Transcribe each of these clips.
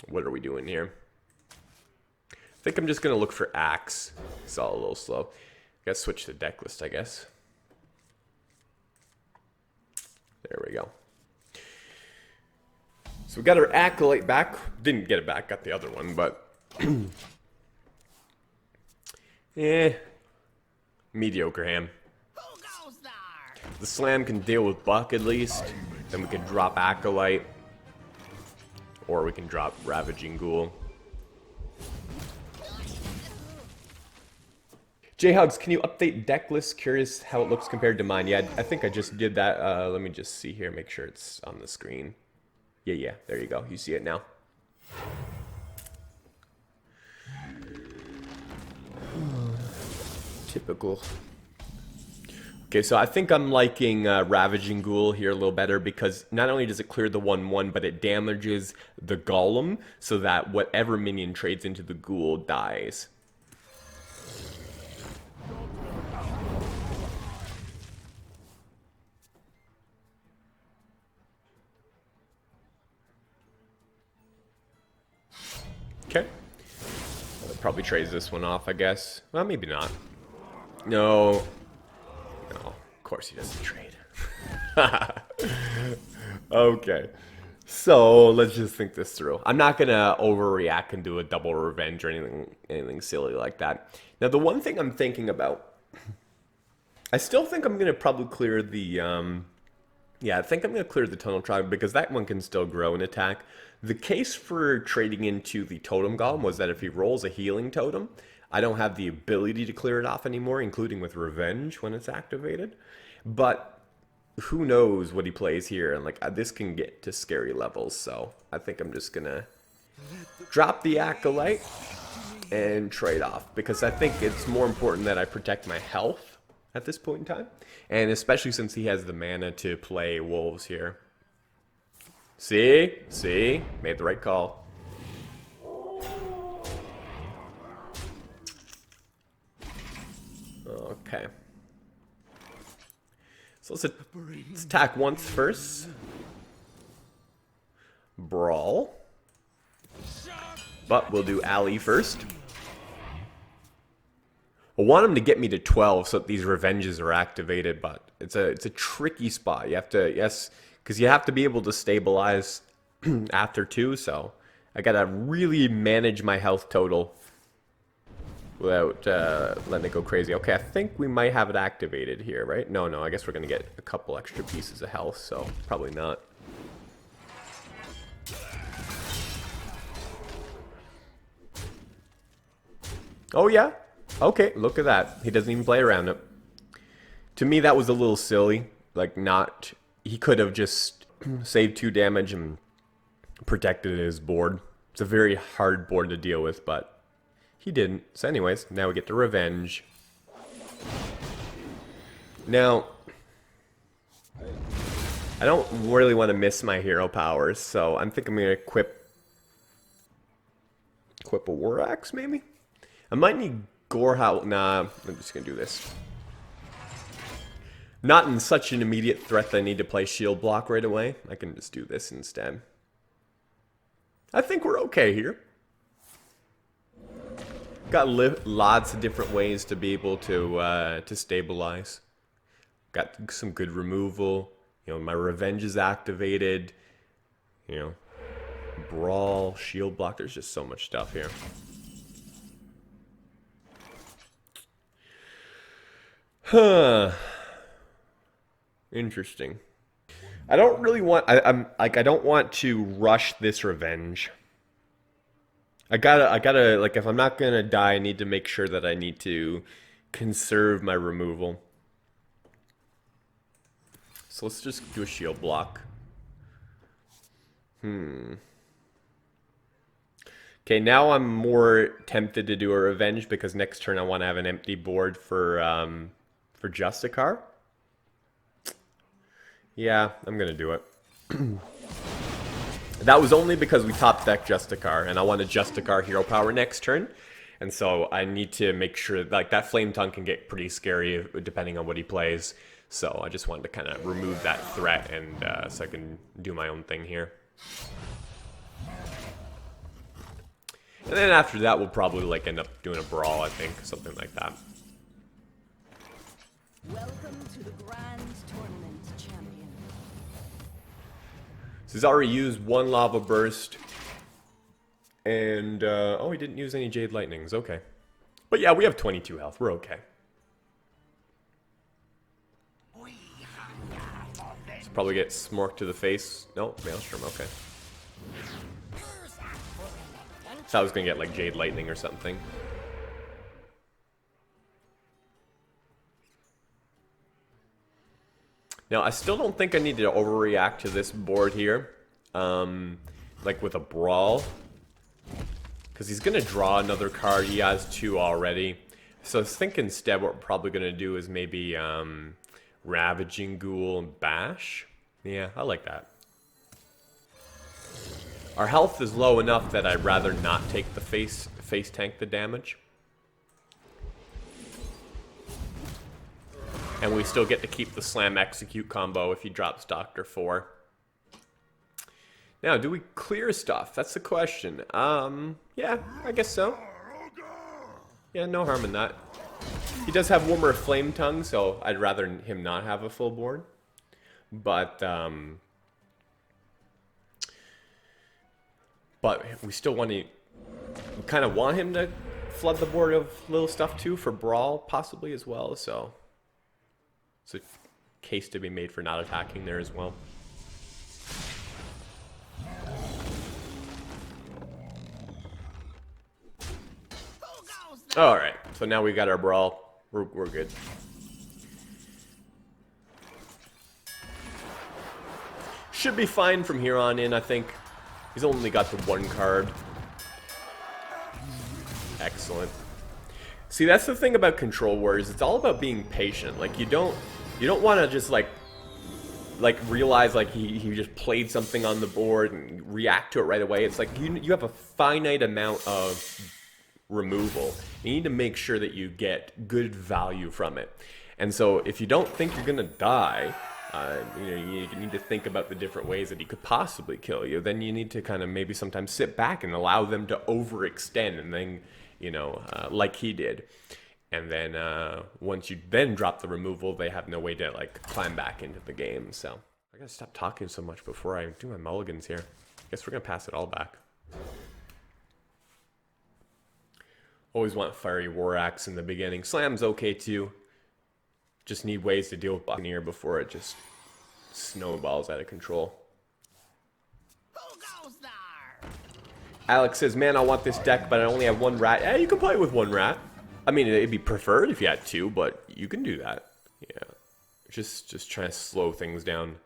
What are we doing here? I think I'm just going to look for Axe. It's all a little slow. Gotta switch the deck list, I guess. There we go. So we got our Acolyte back. Didn't get it back, got the other one, but... mediocre ham. The Slam can deal with Buck at least. Then we can drop Acolyte. Or we can drop Ravaging Ghoul. J-Hugs, can you update deck list? Curious how it looks compared to mine. Yeah, I think I just did that. Let me just see here, make sure it's on the screen. Yeah, there you go. You see it now. Typical. Okay, so I think I'm liking Ravaging Ghoul here a little better because not only does it clear the 1/1, but it damages the Golem so that whatever minion trades into the Ghoul dies. Okay. I'll probably trade this one off, I guess. Well, maybe not. No. No, of course he doesn't trade. Okay. So, let's just think this through. I'm not going to overreact and do a double revenge or anything silly like that. Now, the one thing I'm thinking about... I still think I'm going to probably clear the... Yeah, I think I'm going to clear the Tunnel Tribe because that one can still grow and attack. The case for trading into the Totem Golem was that if he rolls a healing totem, I don't have the ability to clear it off anymore, including with Revenge when it's activated. But who knows what he plays here, and like this can get to scary levels, so I think I'm just going to drop the Acolyte and trade off because I think it's more important that I protect my health at this point in time. And especially since he has the mana to play Wolves here. See? See? Made the right call. Okay. So let's attack once first. Brawl. But we'll do Ali first. I want him to get me to 12 so that these revenges are activated, but it's a tricky spot. You have to, yes, because you have to be able to stabilize after 2, so I gotta really manage my health total without letting it go crazy. Okay, I think we might have it activated here, right? No, I guess we're gonna get a couple extra pieces of health, so probably not. Oh yeah? Okay, look at that. He doesn't even play around it. To me, that was a little silly. Like, not... He could have just saved 2 damage and protected his board. It's a very hard board to deal with, but he didn't. So anyways, now we get to Revenge. Now, I don't really want to miss my hero powers, so I think I'm going to equip a War Axe, maybe? I might need... Gorehowl, nah, I'm just gonna do this. Not in such an immediate threat that I need to play shield block right away. I can just do this instead. I think we're okay here. Got lots of different ways to be able to stabilize. Got some good removal. You know, my Revenge is activated. You know, Brawl, shield block. There's just so much stuff here. Huh. Interesting. I don't really want... I don't want to rush this Revenge. I gotta, like, if I'm not gonna die, I need to make sure that I need to conserve my removal. So let's just do a shield block. Okay, now I'm more tempted to do a Revenge because next turn I want to have an empty board for Justicar. Yeah, I'm gonna do it. That was only because we top deck Justicar, and I want a Justicar hero power next turn. And so I need to make sure, like, that Flame Tongue can get pretty scary depending on what he plays. So I just wanted to kind of remove that threat, and so I can do my own thing here. And then after that, we'll probably like end up doing a brawl, I think, something like that. Welcome to the Grand Tournament, champion. So he's already used one lava burst. And, oh, he didn't use any Jade Lightnings. Okay. But yeah, we have 22 health. We're okay. So probably get Smork to the face. No, Maelstrom. Okay. Thought I was going to get, like, Jade Lightning or something. Now, I still don't think I need to overreact to this board here. Like with a Brawl. Because he's going to draw another card. He has 2 already. So I think instead what we're probably going to do is maybe Ravaging Ghoul and Bash. Yeah, I like that. Our health is low enough that I'd rather not take the face tank the damage. And we still get to keep the Slam Execute combo if he drops Doctor 4. Now, do we clear stuff? That's the question. Yeah, I guess so. Yeah, no harm in that. He does have one more Flame Tongue, so I'd rather him not have a full board. But we still want to... We kind of want him to flood the board of little stuff too for Brawl, possibly as well, so... It's a case to be made for not attacking there as well. Alright, so now we got our Brawl. We're good. Should be fine from here on in, I think. He's only got the 1 card. Excellent. See, that's the thing about Control Warriors. It's all about being patient. Like, you don't want to just, like realize, like, he just played something on the board and react to it right away. It's like, you have a finite amount of removal. You need to make sure that you get good value from it. And so if you don't think you're gonna die, you need to think about the different ways that he could possibly kill you. Then you need to kind of maybe sometimes sit back and allow them to overextend, and then like he did. And then once you then drop the removal, they have no way to like climb back into the game. So I gotta stop talking so much before I do my mulligans here. Guess we're gonna pass it all back. Always want Fiery War Axe in the beginning. Slam's okay too. Just need ways to deal with Buccaneer before it just snowballs out of control. Who goes there? Alex says, man, I want this deck, but I only have 1 rat. Yeah, you can play with 1 rat. I mean, it'd be preferred if you had 2, but you can do that. Yeah. Just trying to slow things down.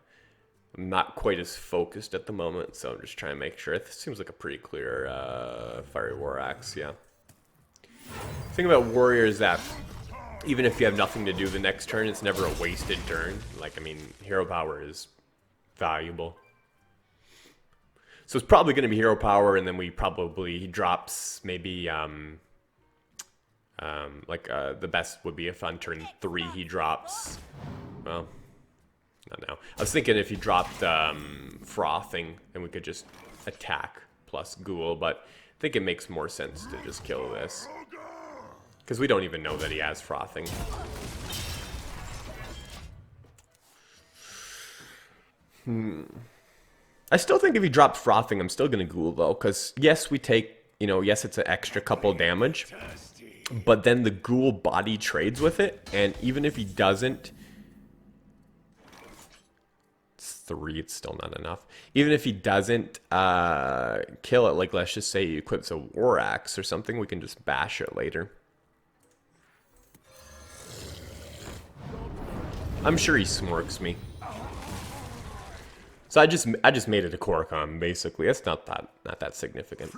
I'm not quite as focused at the moment, so I'm just trying to make sure. It seems like a pretty clear Fiery War Axe, yeah. The thing about Warrior is that even if you have nothing to do the next turn, it's never a wasted turn. Like, I mean, Hero Power is valuable. So it's probably going to be Hero Power, and then he drops maybe, the best would be if on turn 3 he drops, well, not now. I was thinking if he dropped Frothing, then we could just attack plus Ghoul, but I think it makes more sense to just kill this. Because we don't even know that he has Frothing. I still think if he drops Frothing, I'm still going to Ghoul, though. Because, yes, we take, yes, it's an extra couple damage. But then the Ghoul body trades with it. And even if he doesn't... It's 3, it's still not enough. Even if he doesn't kill it, like, let's just say he equips a War Axe or something, we can just bash it later. I'm sure he smorks me. So I just made it a Korokon, basically. It's not that significant.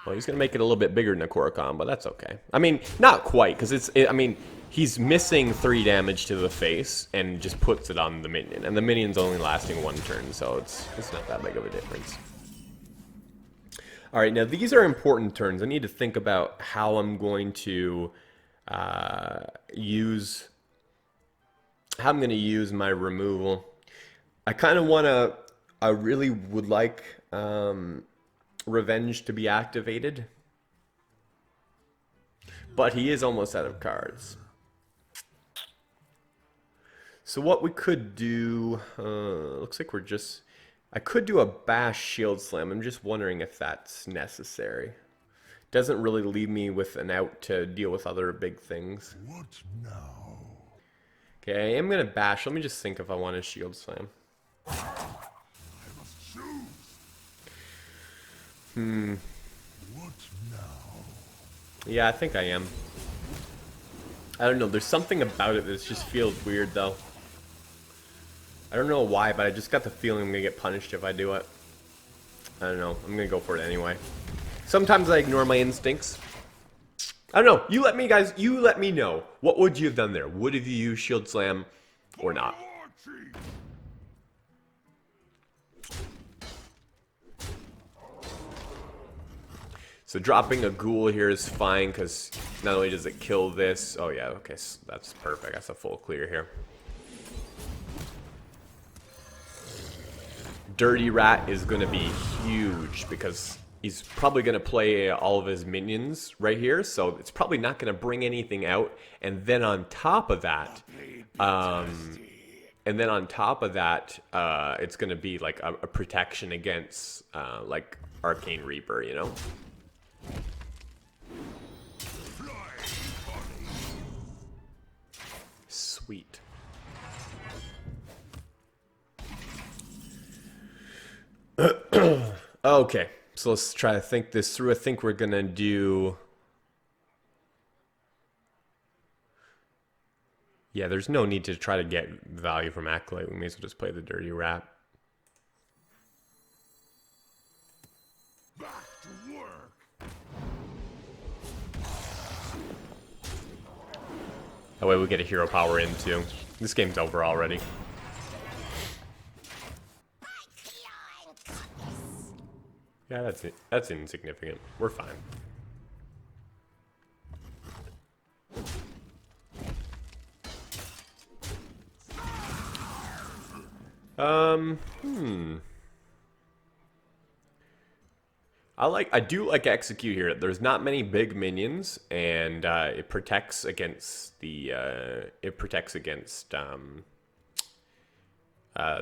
Well, he's gonna make it a little bit bigger than a Korokon, but that's okay. I mean, not quite, because I mean, he's missing 3 damage to the face and just puts it on the minion, and the minion's only lasting 1 turn, so it's not that big of a difference. All right, now these are important turns. I need to think about how I'm going to use my removal. I kind of want to, I really would like Revenge to be activated. But he is almost out of cards. So what we could do, looks like we're just, I could do a Bash Shield Slam. I'm just wondering if that's necessary. Doesn't really leave me with an out to deal with other big things. What now? Okay, I am going to Bash. Let me just think if I want to Shield Slam. I must choose. What now? Yeah, I think I am. I don't know. There's something about it that just feels weird, though. I don't know why, but I just got the feeling I'm going to get punished if I do it. I don't know. I'm going to go for it anyway. Sometimes I ignore my instincts. I don't know. You let me, guys, you let me know. What would you have done there? Would have you used Shield Slam or not? So dropping a ghoul here is fine because not only does it kill this. Oh yeah, okay, so that's perfect. That's a full clear here. Dirty Rat is going to be huge because he's probably going to play all of his minions right here. So it's probably not going to bring anything out. And then on top of that, it's going to be like a protection against like Arcane Reaper, you know? Sweet. Okay, so let's try to think this through. I think we're gonna do... Yeah, there's no need to try to get value from Acolyte. We may as well just play the Dirty Rat. Back to work. That way we get a hero power in too. This game's over already. Yeah, that's it. That's insignificant. We're fine. I do like Execute here. There's not many big minions, and it protects against the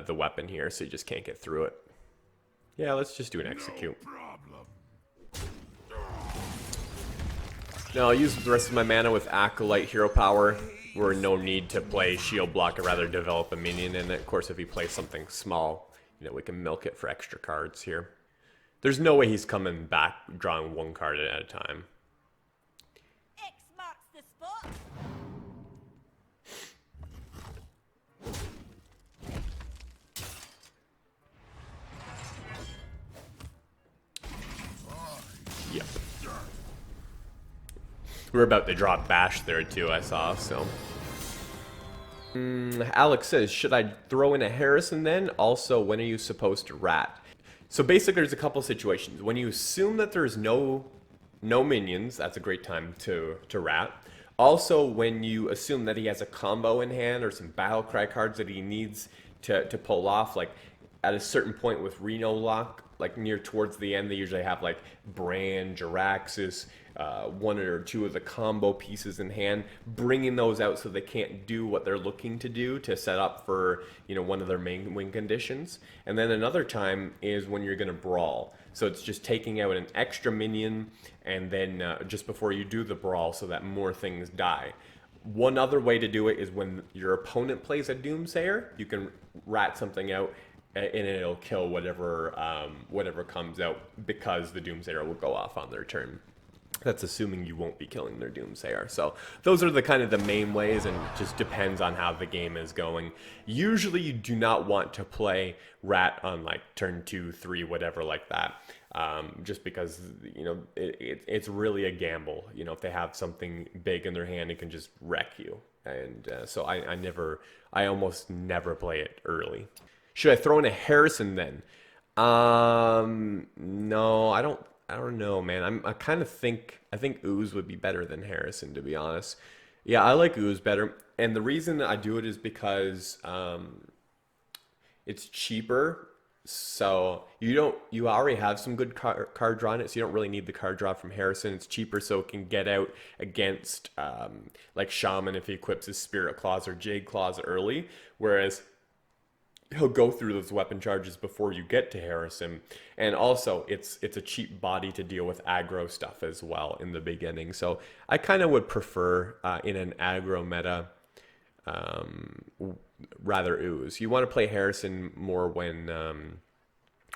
the weapon here, so you just can't get through it. Yeah, let's just do an Execute. No problem. No, I'll use the rest of my mana with Acolyte hero power. We're no need to play Shield Block. I'd rather develop a minion, and of course, if he plays something small, you know, we can milk it for extra cards here. There's no way he's coming back drawing one card at a time. X marks the spot. Yep. We're about to drop Bash there too, I saw, so. Alex says, should I throw in a Harrison then? Also, when are you supposed to rat? So basically there's a couple situations. When you assume that there's no minions, that's a great time to rat. Also, when you assume that he has a combo in hand or some Battlecry cards that he needs to pull off, like at a certain point with Reno Lock, like near towards the end, they usually have like Brand, Jiraxis, one or two of the combo pieces in hand, bringing those out so they can't do what they're looking to do to set up for, you know, one of their main win conditions. And then another time is when you're going to brawl. So it's just taking out an extra minion and then just before you do the brawl so that more things die. One other way to do it is when your opponent plays a Doomsayer, you can rat something out and it'll kill whatever whatever comes out because the Doomsayer will go off on their turn. That's assuming you won't be killing their Doomsayer. So those are the kind of the main ways, and it just depends on how the game is going. Usually you do not want to play rat on like turn 2, 3, whatever like that. Just because, you know, it's really a gamble. You know, if they have something big in their hand, it can just wreck you. And so I almost never play it early. Should I throw in a Harrison then? No, I don't know, man. I kind of think Ooze would be better than Harrison, to be honest. Yeah, I like Ooze better, and the reason I do it is because It's cheaper, so you already have some good card draw in it, so you don't really need the card draw from Harrison. It's cheaper, so it can get out against like Shaman if he equips his Spirit Claws or Jade Claws early, whereas he'll go through those weapon charges before you get to Harrison. And also, it's a cheap body to deal with aggro stuff as well in the beginning. So I kind of would prefer in an aggro meta rather ooze. You want to play Harrison more when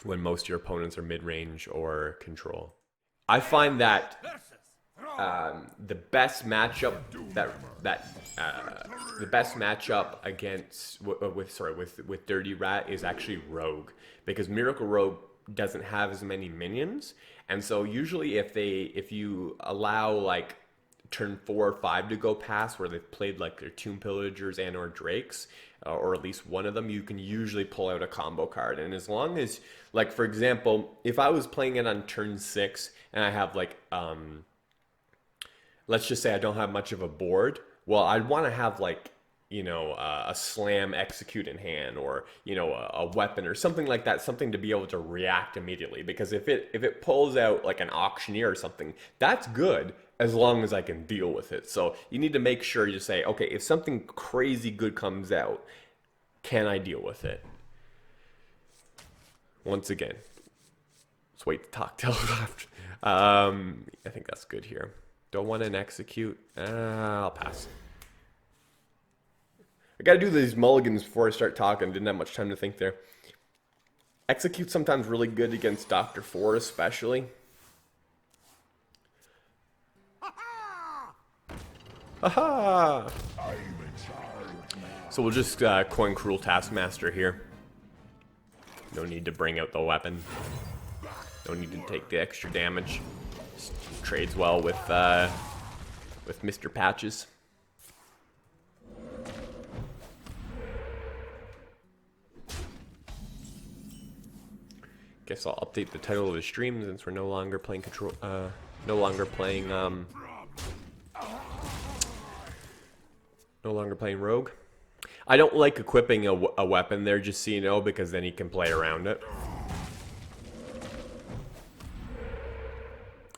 most of your opponents are mid-range or control. I find that the best matchup the best matchup against with Dirty Rat is actually Rogue, because Miracle Rogue doesn't have as many minions, and so usually if you allow like turn 4 or 5 to go past where they've played like their Tomb Pillagers and or Drakes, or at least one of them, you can usually pull out a combo card. And as long as, like, for example, if I was playing it on turn 6 and I have like let's just say I don't have much of a board, well, I'd want to have like, you know, a slam execute in hand, or, you know, a weapon or something like that, something to be able to react immediately. Because if it pulls out like an auctioneer or something, that's good as long as I can deal with it. So you need to make sure you say, okay, if something crazy good comes out, can I deal with it? Once again, let's wait to talk till after. I think that's good here. Don't want an execute. I'll pass. I gotta do these mulligans before I start talking. Didn't have much time to think there. Execute sometimes really good against Dr. 4 especially. Aha! So we'll just coin Cruel Taskmaster here. No need to bring out the weapon. No need to take the extra damage. Just trades well with Mr. Patches. Guess I'll update the title of the stream since we're no longer playing Rogue. I don't like equipping a weapon there, just so you know, because then he can play around it.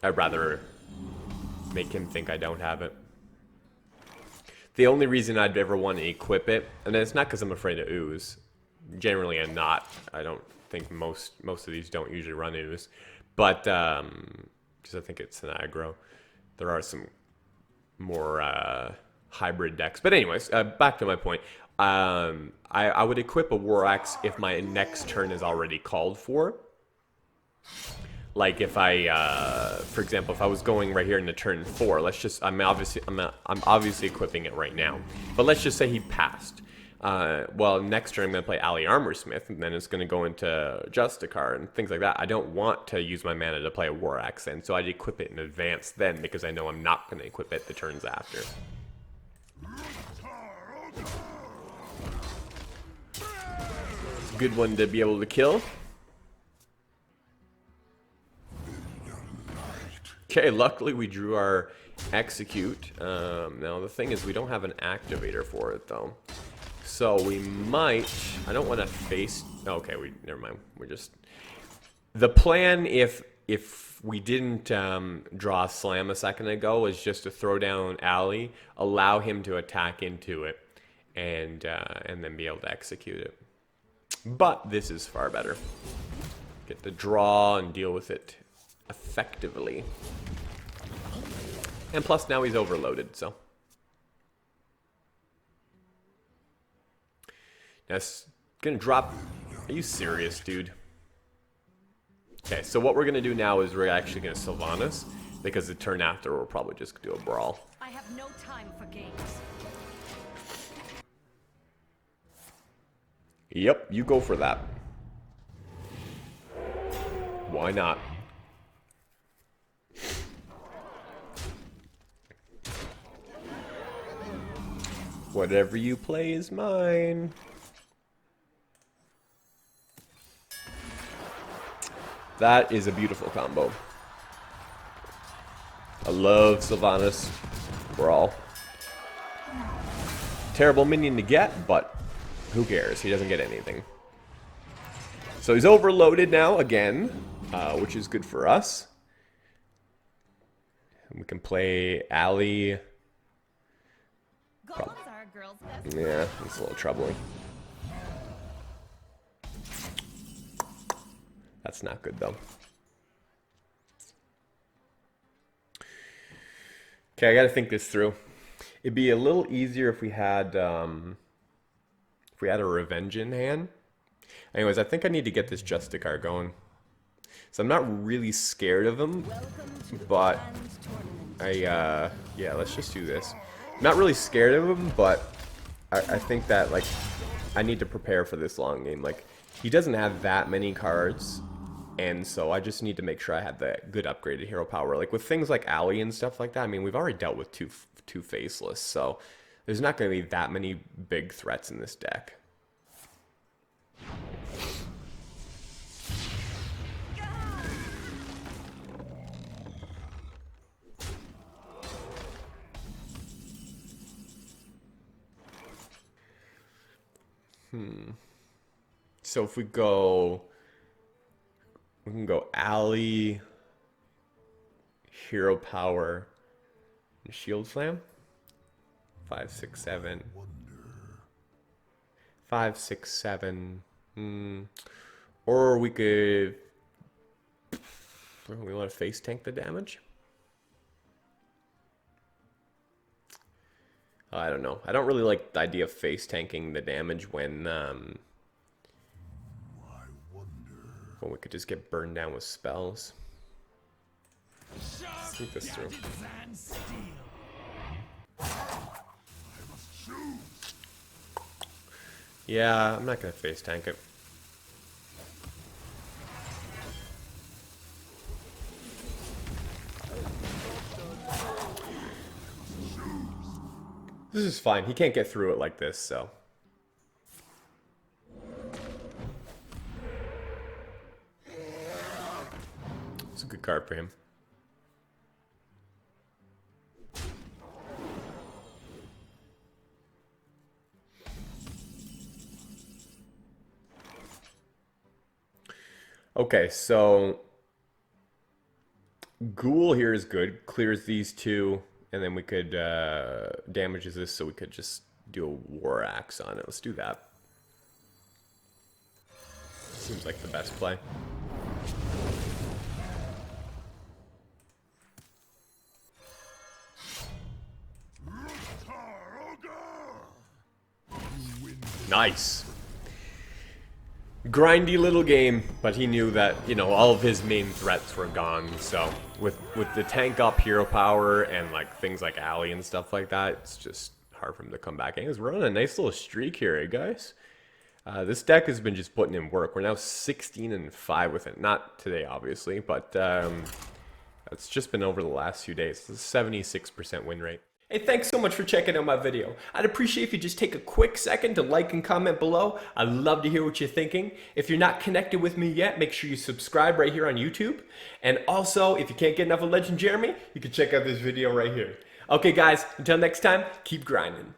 I'd rather make him think I don't have it. The only reason I'd ever want to equip it, and it's not because I'm afraid of ooze. Generally, I'm not. I don't think most of these don't usually run ooze, but because I think it's an aggro. There are some more hybrid decks, but anyways, back to my point. I would equip a War Axe if my next turn is already called for. Like if I, for example, if I was going right here into turn 4, let's just, I'm obviously equipping it right now, but let's just say he passed. Well, next turn I'm going to play Ali Armorsmith, and then it's going to go into Justicar and things like that. I don't want to use my mana to play a War Axe then, so I'd equip it in advance then, because I know I'm not going to equip it the turns after. It's a good one to be able to kill. Okay, luckily we drew our execute. Now the thing is, we don't have an activator for it though. So we might, I don't want to face, okay, never mind. We're just, the plan if we didn't draw a slam a second ago was just to throw down Ali, allow him to attack into it, and then be able to execute it. But this is far better. Get the draw and deal with it effectively. And plus now he's overloaded, so. That's gonna drop. Are you serious, dude? Okay, so what we're gonna do now is we're actually gonna Sylvanas, because the turn after we'll probably just do a brawl. I have no time for games. Yep, you go for that. Why not? Whatever you play is mine. That is a beautiful combo. I love Sylvanas. Brawl. Terrible minion to get, but who cares? He doesn't get anything. So he's overloaded now again, which is good for us. We can play Allie. Golems are a girl's best Yeah, it's a little troubling. That's not good though. Okay, I gotta think this through. It'd be a little easier if we had a revenge in hand. Anyways, I think I need to get this Justicar going. So I'm not really scared of him, but yeah, let's just do this. I'm not really scared of him, but I think that, like, I need to prepare for this long game. Like, he doesn't have that many cards, and so I just need to make sure I have the good upgraded hero power. Like, with things like Allie and stuff like that, I mean, we've already dealt with two Faceless, so there's not going to be that many big threats in this deck. So if we can go Allie, hero power, and shield slam. 5, 6, 7. 5, 6, 7. Or we could. We want to face tank the damage. I don't know. I don't really like the idea of face tanking the damage when we could just get burned down with spells. Let's think this through. Yeah, I'm not gonna face tank it. This is fine. He can't get through it like this, so. It's a good card for him. Okay, so Ghoul here is good. Clears these two. And then we could damages this, so we could just do a War Axe on it. Let's do that. Seems like the best play. Nice. Grindy little game, but he knew that, you know, all of his main threats were gone. So with the tank up hero power and like things like Allie and stuff like that, it's just hard for him to come back. Anyways, we're on a nice little streak here, eh, guys. This deck has been just putting in work. We're now 16-5 with it. Not today, obviously, but it's just been over the last few days. It's a 76% win rate. Hey, thanks so much for checking out my video. I'd appreciate if you just take a quick second to like and comment below. I'd love to hear what you're thinking. If you're not connected with me yet, make sure you subscribe right here on YouTube. And also, if you can't get enough of LegendJeremy, you can check out this video right here. Okay, guys, until next time, keep grinding.